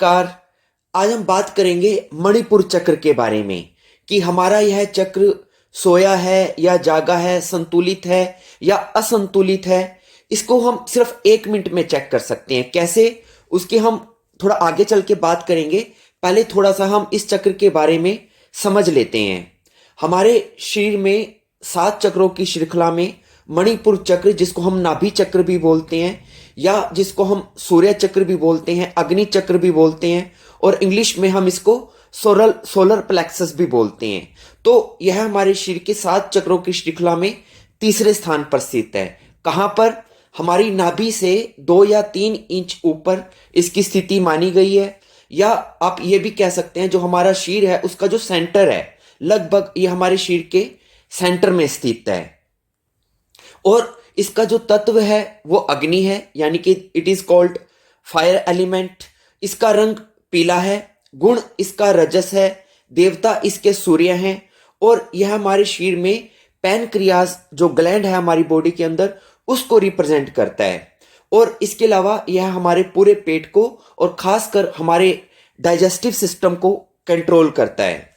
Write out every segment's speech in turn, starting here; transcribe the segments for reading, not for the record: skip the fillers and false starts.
नमस्कार। आज हम बात करेंगे मणिपुर चक्र के बारे में कि हमारा यह चक्र सोया है या जागा है, संतुलित है या असंतुलित है। इसको हम सिर्फ 1 मिनट में चेक कर सकते हैं। कैसे, उसके हम थोड़ा आगे चल के बात करेंगे। पहले थोड़ा सा हम इस चक्र के बारे में समझ लेते हैं। हमारे शरीर में 7 चक्रों की श्रृंखला में मणिपुर चक्र, जिसको हम नाभि चक्र भी बोलते हैं या जिसको हम सूर्य चक्र भी बोलते हैं, अग्नि चक्र भी बोलते हैं, और इंग्लिश में हम इसको सोलर प्लेक्सस भी बोलते हैं। तो यह हमारे शरीर के 7 चक्रों की श्रृंखला में तीसरे स्थान पर स्थित है। कहां पर? हमारी नाभि से 2 या 3 इंच ऊपर इसकी स्थिति मानी गई है। या आप ये भी कह सकते हैं जो हमारा शरीर है उसका जो सेंटर है, लगभग ये हमारे शरीर के सेंटर में स्थित है। और इसका जो तत्व है वो अग्नि है, यानी कि it is called fire element. इसका रंग पीला है, गुण इसका रजस है, देवता इसके सूर्य हैं। और यह हमारे शरीर में पैनक्रियाज जो ग्लैंड है हमारी बॉडी के अंदर, उसको रिप्रेजेंट करता है। और इसके अलावा यह हमारे पूरे पेट को और खासकर हमारे डाइजेस्टिव सिस्टम को कंट्रोल करता है।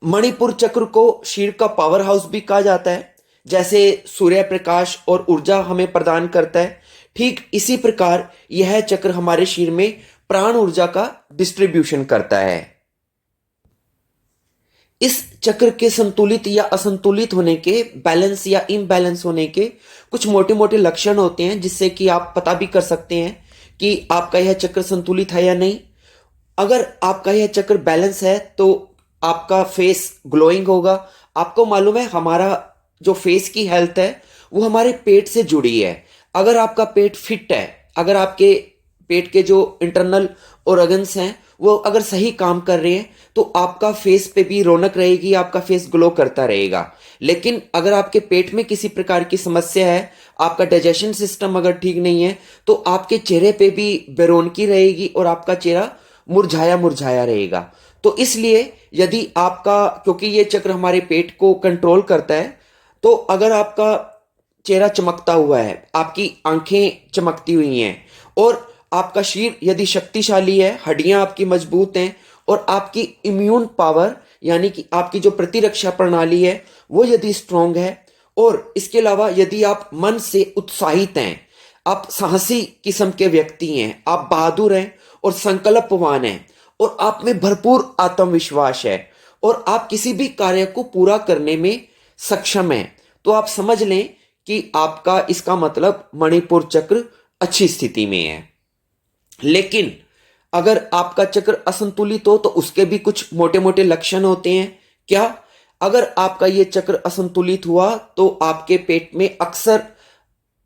मणिपुर चक्र को शरीर का पावर हाउस भी कहा जाता है। जैसे सूर्य प्रकाश और ऊर्जा हमें प्रदान करता है, ठीक इसी प्रकार यह चक्र हमारे शरीर में प्राण ऊर्जा का डिस्ट्रीब्यूशन करता है। इस चक्र के संतुलित या असंतुलित होने के, बैलेंस या इम्बैलेंस होने के कुछ मोटे मोटे लक्षण होते हैं, जिससे कि आप पता भी कर सकते हैं कि आपका यह चक्र संतुलित है या नहीं। अगर आपका यह चक्र बैलेंस है तो आपका फेस ग्लोइंग होगा। आपको मालूम है हमारा जो फेस की हेल्थ है वो हमारे पेट से जुड़ी है। अगर आपका पेट फिट है, अगर आपके पेट के जो इंटरनल ऑर्गन्स हैं वो अगर सही काम कर रहे हैं, तो आपका फेस पे भी रौनक रहेगी, आपका फेस ग्लो करता रहेगा। लेकिन अगर आपके पेट में किसी प्रकार की समस्या है, आपका डाइजेशन सिस्टम अगर ठीक नहीं है, तो आपके चेहरे पे भी बेरौनकी रहेगी और आपका चेहरा मुरझाया मुरझाया रहेगा। तो इसलिए यदि आपका, क्योंकि ये चक्र हमारे पेट को कंट्रोल करता है, तो अगर आपका चेहरा चमकता हुआ है, आपकी आंखें चमकती हुई हैं, और आपका शरीर यदि शक्तिशाली है, हड्डियां आपकी मजबूत हैं, और आपकी इम्यून पावर यानी कि आपकी जो प्रतिरक्षा प्रणाली है वो यदि स्ट्रांग है, और इसके अलावा यदि आप मन से उत्साहित हैं, आप साहसी किस्म के व्यक्ति हैं, आप बहादुर हैं और संकल्पवान हैं, और आप में भरपूर आत्मविश्वास है, और आप किसी भी कार्य को पूरा करने में सक्षम है, तो आप समझ लें कि आपका, इसका मतलब मणिपुर चक्र अच्छी स्थिति में है। लेकिन अगर आपका चक्र असंतुलित हो तो उसके भी कुछ मोटे मोटे लक्षण होते हैं। क्या? अगर आपका ये चक्र असंतुलित हुआ तो आपके पेट में अक्सर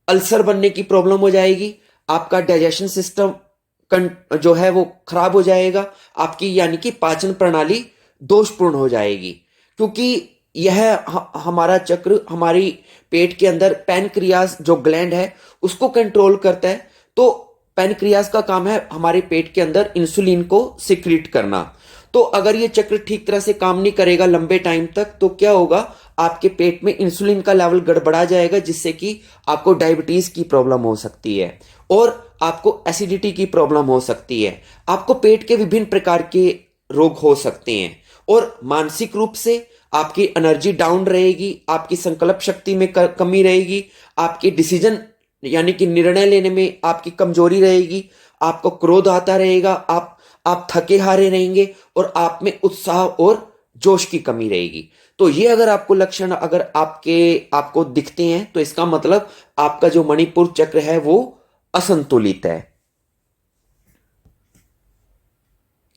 अल्सर बनने की प्रॉब्लम हो जाएगी, आपका डाइजेशन सिस्टम जो है वो खराब हो जाएगा, आपकी यानी कि पाचन प्रणाली दोषपूर्ण हो जाएगी। क्योंकि यह हमारा चक्र हमारी पेट के अंदर पैनक्रियाज जो ग्लैंड है उसको कंट्रोल करता है। तो पैनक्रियाज का काम है हमारे पेट के अंदर इंसुलिन को सिक्रीट करना। तो अगर ये चक्र ठीक तरह से काम नहीं करेगा लंबे टाइम तक, तो क्या होगा, आपके पेट में इंसुलिन का लेवल गड़बड़ा जाएगा, जिससे कि आपको डायबिटीज की प्रॉब्लम हो सकती है, और आपको एसिडिटी की प्रॉब्लम हो सकती है, आपको पेट के विभिन्न प्रकार के रोग हो सकते हैं, और मानसिक रूप से आपकी एनर्जी डाउन रहेगी, आपकी संकल्प शक्ति में कमी रहेगी, आपकी डिसीजन यानी कि निर्णय लेने में आपकी कमजोरी रहेगी, आपको क्रोध आता रहेगा, आप थके हारे रहेंगे, और आप में उत्साह और जोश की कमी रहेगी। तो ये अगर आपको लक्षण अगर आपको दिखते हैं, तो इसका मतलब आपका जो मणिपुर चक्र है वो असंतुलित है।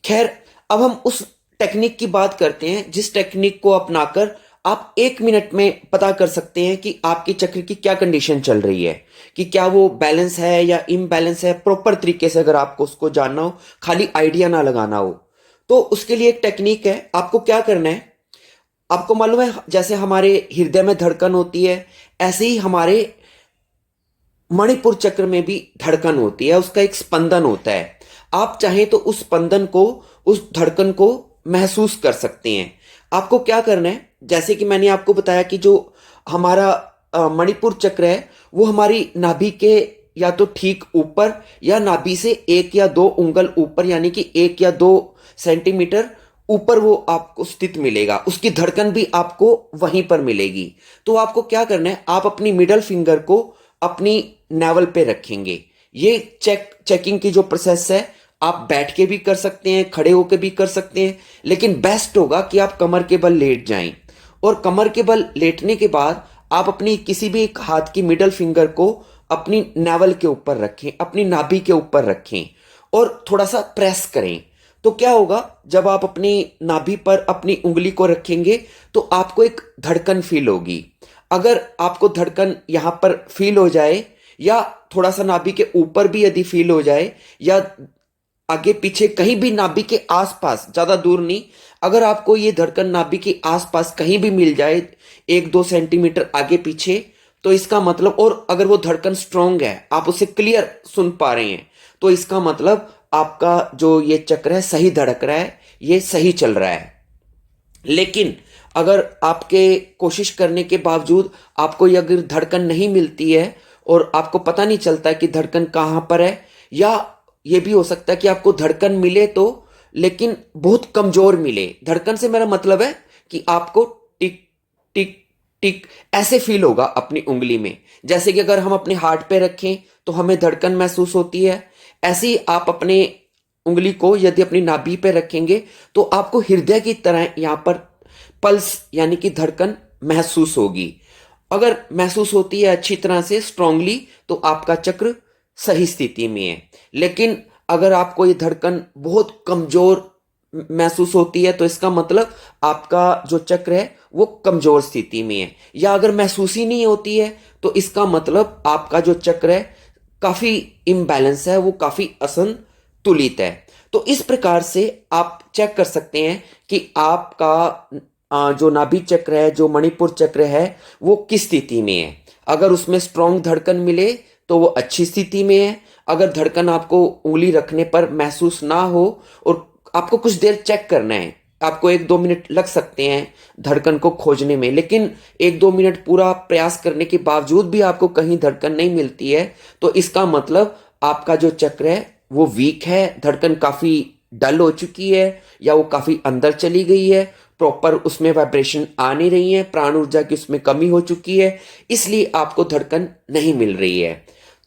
खैर, अब हम उस टेक्निक की बात करते हैं जिस टेक्निक को अपनाकर आप 1 मिनट में पता कर सकते हैं कि आपकी चक्र की क्या कंडीशन चल रही है, कि क्या वो बैलेंस है या इम्बैलेंस है। प्रॉपर तरीके से अगर आपको उसको जानना हो, खाली आइडिया ना लगाना हो, तो उसके लिए एक टेक्निक है। आपको क्या करना है, आपको मालूम है जैसे हमारे हृदय में धड़कन होती है, ऐसे ही हमारे मणिपुर चक्र में भी धड़कन होती है, उसका एक स्पंदन होता है। आप चाहें तो उस स्पंदन को, उस धड़कन को महसूस कर सकते हैं। आपको क्या करना है, जैसे कि मैंने आपको बताया कि जो हमारा मणिपुर चक्र है वो हमारी नाभि के या तो ठीक ऊपर या नाभि से 1 या 2 उंगल ऊपर, यानी कि 1 या 2 सेंटीमीटर ऊपर वो आपको स्थित मिलेगा। उसकी धड़कन भी आपको वहीं पर मिलेगी। तो आपको क्या करना है, आप अपनी मिडल फिंगर को अपनी नेवल पे रखेंगे। ये चेकिंग की जो प्रोसेस है, आप बैठ के भी कर सकते हैं, खड़े होकर भी कर सकते हैं, लेकिन बेस्ट होगा कि आप कमर के बल लेट जाएं। और कमर के बल लेटने के बाद आप अपनी किसी भी एक हाथ की मिडल फिंगर को अपनी नेवल के ऊपर रखें, अपनी नाभि के ऊपर रखें और थोड़ा सा प्रेस करें। तो क्या होगा, जब आप अपनी नाभि पर अपनी उंगली को रखेंगे तो आपको एक धड़कन फील होगी। अगर आपको धड़कन यहां पर फील हो जाए या थोड़ा सा नाभि के ऊपर भी यदि फील हो जाए या आगे पीछे कहीं भी नाभि के आसपास, ज्यादा दूर नहीं, अगर आपको ये धड़कन नाभि के आसपास कहीं भी मिल जाए 1-2 सेंटीमीटर आगे पीछे, तो इसका मतलब, और अगर वो धड़कन स्ट्रांग है, आप उसे क्लियर सुन पा रहे हैं, तो इसका मतलब आपका जो ये चक्र है सही धड़क रहा है, ये सही चल रहा है। लेकिन अगर आपके कोशिश करने के बावजूद आपको ये अगर धड़कन नहीं मिलती है और आपको पता नहीं चलता कि धड़कन कहां पर है, या ये भी हो सकता है कि आपको धड़कन मिले तो लेकिन बहुत कमजोर मिले। धड़कन से मेरा मतलब है कि आपको टिक टिक टिक ऐसे फील होगा अपनी उंगली में, जैसे कि अगर हम अपने हार्ट पे रखें तो हमें धड़कन महसूस होती है, ऐसे ही आप अपने उंगली को यदि अपनी नाभि पे रखेंगे तो आपको हृदय की तरह यहां पर पल्स यानी कि धड़कन महसूस होगी। अगर महसूस होती है अच्छी तरह से स्ट्रांगली तो आपका चक्र सही स्थिति में है। लेकिन अगर आपको ये धड़कन बहुत कमजोर महसूस होती है तो इसका मतलब आपका जो चक्र है वो कमजोर स्थिति में है। या अगर महसूस ही नहीं होती है तो इसका मतलब आपका जो चक्र है काफी इम्बैलेंस है, वो काफी असंतुलित है। तो इस प्रकार से आप चेक कर सकते हैं कि आपका जो नाभि चक्र है, जो मणिपुर चक्र है, वो किस स्थिति में है। अगर उसमें स्ट्रांग धड़कन मिले तो वो अच्छी स्थिति में है। अगर धड़कन आपको उंगली रखने पर महसूस ना हो और आपको कुछ देर चेक करना है, आपको 1-2 मिनट लग सकते हैं धड़कन को खोजने में, लेकिन 1-2 मिनट पूरा प्रयास करने के बावजूद भी आपको कहीं धड़कन नहीं मिलती है, तो इसका मतलब आपका जो चक्र है वो वीक है, धड़कन काफी डल हो चुकी है या वो काफी अंदर चली गई है, प्रॉपर उसमें वाइब्रेशन आ नहीं रही है, प्राण ऊर्जा की उसमें कमी हो चुकी है, इसलिए आपको धड़कन नहीं मिल रही है।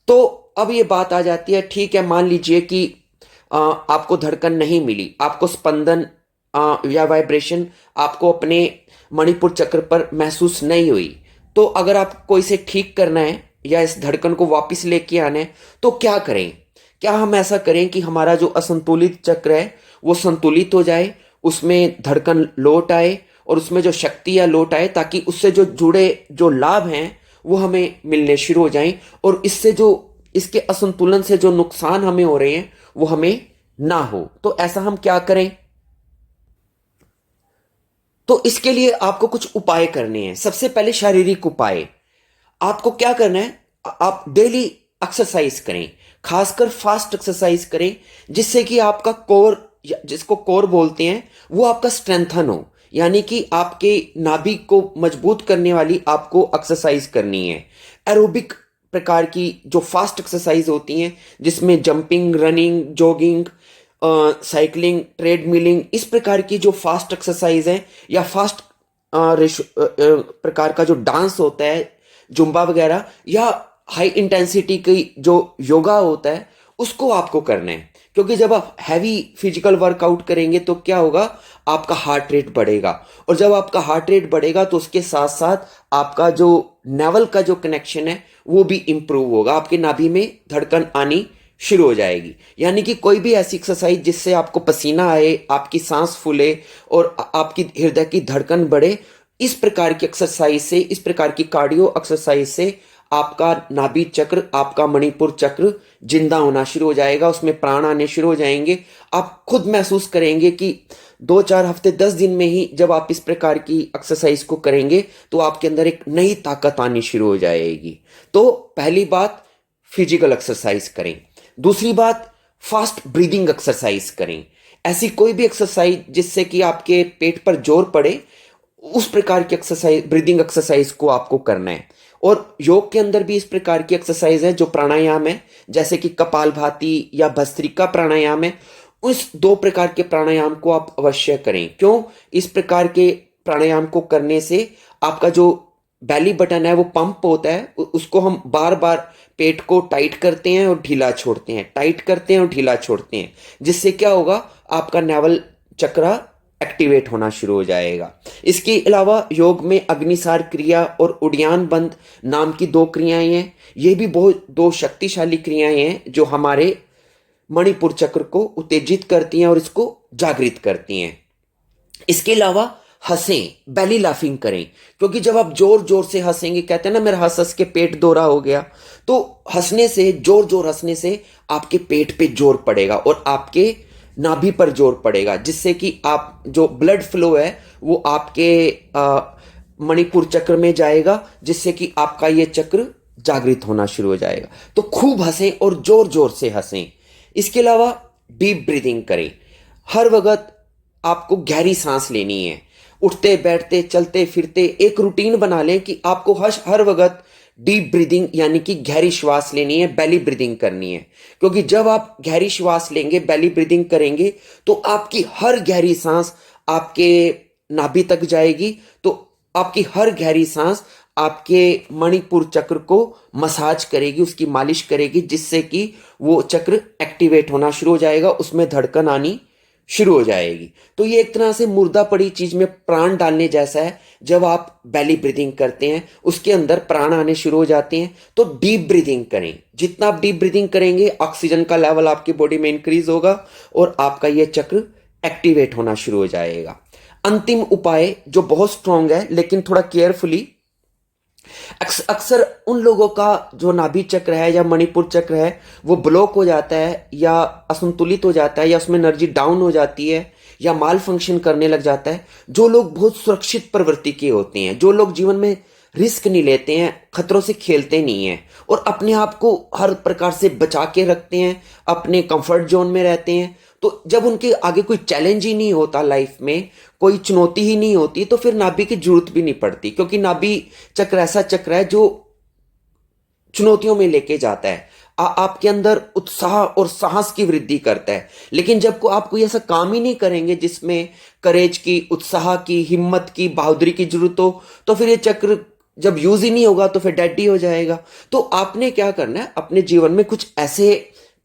तो अब ये बात आ जाती है, ठीक है, मान लीजिए कि आपको धड़कन नहीं मिली, आपको स्पंदन या वाइब्रेशन आपको अपने मणिपुर चक्र पर महसूस नहीं हुई, तो अगर आपको इसे ठीक करना है या इस धड़कन को वापस लेके आना है तो क्या करें? क्या हम ऐसा करें कि हमारा जो असंतुलित चक्र है वो संतुलित हो जाए, उसमें धड़कन लौट आए और उसमें जो शक्ति या लौट आए, ताकि उससे जो जुड़े जो लाभ हैं वो हमें मिलने शुरू हो जाएं और इससे जो इसके असंतुलन से जो नुकसान हमें हो रहे हैं वो हमें ना हो। तो ऐसा हम क्या करें? तो इसके लिए आपको कुछ उपाय करने हैं। सबसे पहले शारीरिक उपाय। आपको क्या करना है, आप डेली एक्सरसाइज करें, खासकर फास्ट एक्सरसाइज करें, जिससे कि आपका कोर, जिसको कोर बोलते हैं, वो आपका स्ट्रेंथन हो, यानी कि आपके नाभि को मजबूत करने वाली आपको एक्सरसाइज करनी है। एरोबिक प्रकार की जो फास्ट एक्सरसाइज होती हैं, जिसमें jumping, running, jogging, cycling, treadmilling, इस प्रकार की जो फास्ट एक्सरसाइज है, या फास्ट प्रकार का जो डांस होता है, जुम्बा वगैरह, या हाई इंटेंसिटी की जो योगा होता है, उसको आपको करना है। क्योंकि जब आप हैवी फिजिकल वर्कआउट करेंगे तो क्या होगा, आपका हार्ट रेट बढ़ेगा, और जब आपका हार्ट रेट बढ़ेगा तो उसके साथ साथ आपका जो नेवल का जो कनेक्शन है वो भी इंप्रूव होगा, आपकी नाभि में धड़कन आनी शुरू हो जाएगी। यानी कि कोई भी ऐसी एक्सरसाइज जिससे आपको पसीना आए, आपकी सांस फूले और आपकी हृदय की धड़कन बढ़े, इस प्रकार की एक्सरसाइज से, इस प्रकार की कार्डियो एक्सरसाइज से आपका नाभि चक्र, आपका मणिपुर चक्र जिंदा होना शुरू हो जाएगा, उसमें प्राण आने शुरू हो जाएंगे। आप खुद महसूस करेंगे कि 2-4 हफ्ते 10 दिन में ही जब आप इस प्रकार की एक्सरसाइज को करेंगे तो आपके अंदर एक नई ताकत आनी शुरू हो जाएगी। तो पहली बात, फिजिकल एक्सरसाइज करें। दूसरी बात, फास्ट ब्रीदिंग एक्सरसाइज करें। ऐसी कोई भी एक्सरसाइज जिससे कि आपके पेट पर जोर पड़े, उस प्रकार की एक्सरसाइज, ब्रीदिंग एक्सरसाइज को आपको करना है। और योग के अंदर भी इस प्रकार की एक्सरसाइज है जो प्राणायाम है, जैसे कि कपालभाति या भस्त्रिका प्राणायाम है। उस 2 प्रकार के प्राणायाम को आप अवश्य करें। क्यों? इस प्रकार के प्राणायाम को करने से आपका जो बेली बटन है वो पंप होता है, उसको हम बार बार पेट को टाइट करते हैं और ढीला छोड़ते हैं, टाइट करते हैं और ढीला छोड़ते हैं, जिससे क्या होगा, आपका नाभि चक्र एक्टिवेट होना शुरू हो जाएगा। इसके अलावा योग में अग्निसार क्रिया और उड्डयन बंद नाम की 2 क्रियाएं हैं। ये भी बहुत 2 शक्तिशाली क्रियाएं हैं जो हमारे मणिपुर चक्र को उत्तेजित करती हैं और इसको जागृत करती हैं। इसके अलावा हंसें, बेली लाफिंग करें, क्योंकि जब आप जोर जोर से हंसेंगे, कहते हैं ना मेरा हंस हंस के पेट दौरा हो गया, तो हंसने से, जोर जोर हंसने से आपके पेट पे जोर पड़ेगा और आपके नाभि पर जोर पड़ेगा, जिससे कि आप जो ब्लड फ्लो है वो आपके मणिपुर चक्र में जाएगा, जिससे कि आपका ये चक्र जागृत होना शुरू हो जाएगा। तो खूब हंसें और जोर जोर से हंसें। इसके अलावा डीप ब्रीदिंग करें। हर वक्त आपको गहरी सांस लेनी है। उठते बैठते चलते फिरते एक रूटीन बना लें कि आपको हर वक्त डीप ब्रीदिंग यानी कि गहरी श्वास लेनी है, बेली ब्रीदिंग करनी है। क्योंकि जब आप गहरी श्वास लेंगे, बेली ब्रीदिंग करेंगे, तो आपकी हर गहरी सांस आपके नाभि तक जाएगी, तो आपकी हर गहरी सांस आपके मणिपुर चक्र को मसाज करेगी, उसकी मालिश करेगी, जिससे कि वो चक्र एक्टिवेट होना शुरू हो जाएगा, उसमें धड़कन आनी शुरू हो जाएगी। तो ये एक तरह से मुर्दा पड़ी चीज में प्राण डालने जैसा है। जब आप बेली ब्रीदिंग करते हैं, उसके अंदर प्राण आने शुरू हो जाते हैं। तो डीप ब्रीदिंग करें। जितना आप डीप ब्रीदिंग करेंगे, ऑक्सीजन का लेवल आपकी बॉडी में इंक्रीज होगा और आपका ये चक्र एक्टिवेट होना शुरू हो जाएगा। अंतिम उपाय जो बहुत स्ट्रांग है, लेकिन थोड़ा केयरफुली, अक्सर उन लोगों का जो नाभि चक्र है या मणिपुर चक्र है वो ब्लॉक हो जाता है या असंतुलित हो जाता है या उसमें एनर्जी डाउन हो जाती है या माल फंक्शन करने लग जाता है। जो लोग बहुत सुरक्षित प्रवृत्ति के होते हैं, जो लोग जीवन में रिस्क नहीं लेते हैं, खतरों से खेलते नहीं हैं और अपने आप को हर प्रकार से बचा के रखते हैं, अपने कंफर्ट जोन में रहते हैं, तो जब उनके आगे कोई चैलेंज ही नहीं होता, लाइफ में कोई चुनौती ही नहीं होती, तो फिर नाभि की जरूरत भी नहीं पड़ती। क्योंकि नाभि चक्र ऐसा चक्र है जो चुनौतियों में लेके जाता है, आपके अंदर उत्साह और साहस की वृद्धि करता है। लेकिन जब को आप कोई ऐसा काम ही नहीं करेंगे जिसमें करेज की, उत्साह की, हिम्मत की, बहादुरी की जरूरत हो, तो फिर ये चक्र जब यूज ही नहीं होगा तो फिर डेड ही हो जाएगा। तो आपने क्या करना है, अपने जीवन में कुछ ऐसे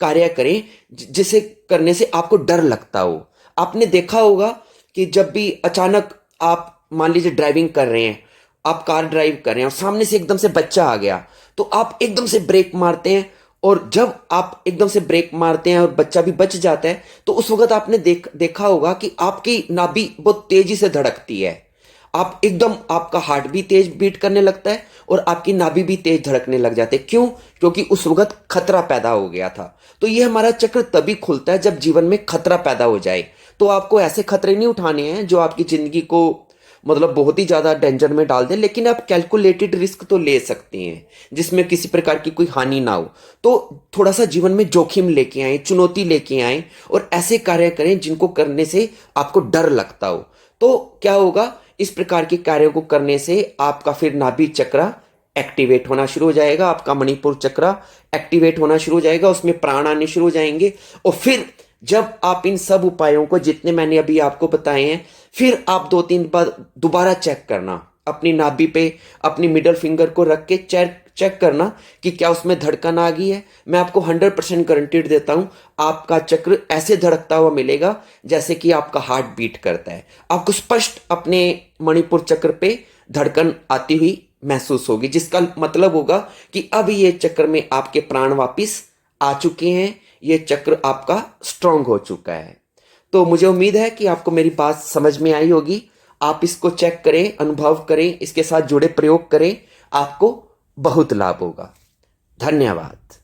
कार्य करें जिसे करने से आपको डर लगता हो। आपने देखा होगा कि जब भी अचानक आप मान लीजिए ड्राइविंग कर रहे हैं, आप कार ड्राइव कर रहे हैं और सामने से एकदम से बच्चा आ गया, तो आप एकदम से ब्रेक मारते हैं, और जब आप एकदम से ब्रेक मारते हैं और बच्चा भी बच जाता है, तो उस वक्त आपने देखा होगा कि आपकी नाभि बहुत तेजी से धड़कती है। आप एकदम, आपका हार्ट भी तेज बीट करने लगता है और आपकी नाभि भी तेज धड़कने लग जाते हैं। क्यों? क्योंकि उस वक्त खतरा पैदा हो गया था। तो ये हमारा चक्र तभी खुलता है जब जीवन में खतरा पैदा हो जाए। तो आपको ऐसे खतरे नहीं उठाने हैं जो आपकी जिंदगी को मतलब बहुत ही ज्यादा डेंजर में डाल दे, लेकिन आप कैलकुलेटेड रिस्क तो ले सकते हैं जिसमें किसी प्रकार की कोई हानि ना हो। तो थोड़ा सा जीवन में जोखिम लेके आए, चुनौती लेके आए और ऐसे कार्य करें जिनको करने से आपको डर लगता हो। तो क्या होगा, इस प्रकार के कार्यों को करने से आपका फिर नाभि चक्र एक्टिवेट होना शुरू हो जाएगा, आपका मणिपुर चक्र एक्टिवेट होना शुरू हो जाएगा, उसमें प्राण आने शुरू हो जाएंगे। और फिर जब आप इन सब उपायों को, जितने मैंने अभी आपको बताए हैं, फिर आप 2-3 बार दोबारा चेक करना, अपनी नाभि पे अपनी मिडल फिंगर को रख के चेक करना कि क्या उसमें धड़कन आ गई है। मैं आपको 100% गारंटीड देता हूं, आपका चक्र ऐसे धड़कता हुआ मिलेगा जैसे कि आपका हार्ट बीट करता है। आपको स्पष्ट अपने मणिपुर चक्र पे धड़कन आती हुई महसूस होगी, जिसका मतलब होगा कि अब ये चक्र में आपके प्राण वापिस आ चुके हैं, ये चक्र आपका स्ट्रांग हो चुका है। तो मुझे उम्मीद है कि आपको मेरी बात समझ में आई होगी। आप इसको चेक करें, अनुभव करें, इसके साथ जुड़े प्रयोग करें, आपको बहुत लाभ होगा। धन्यवाद।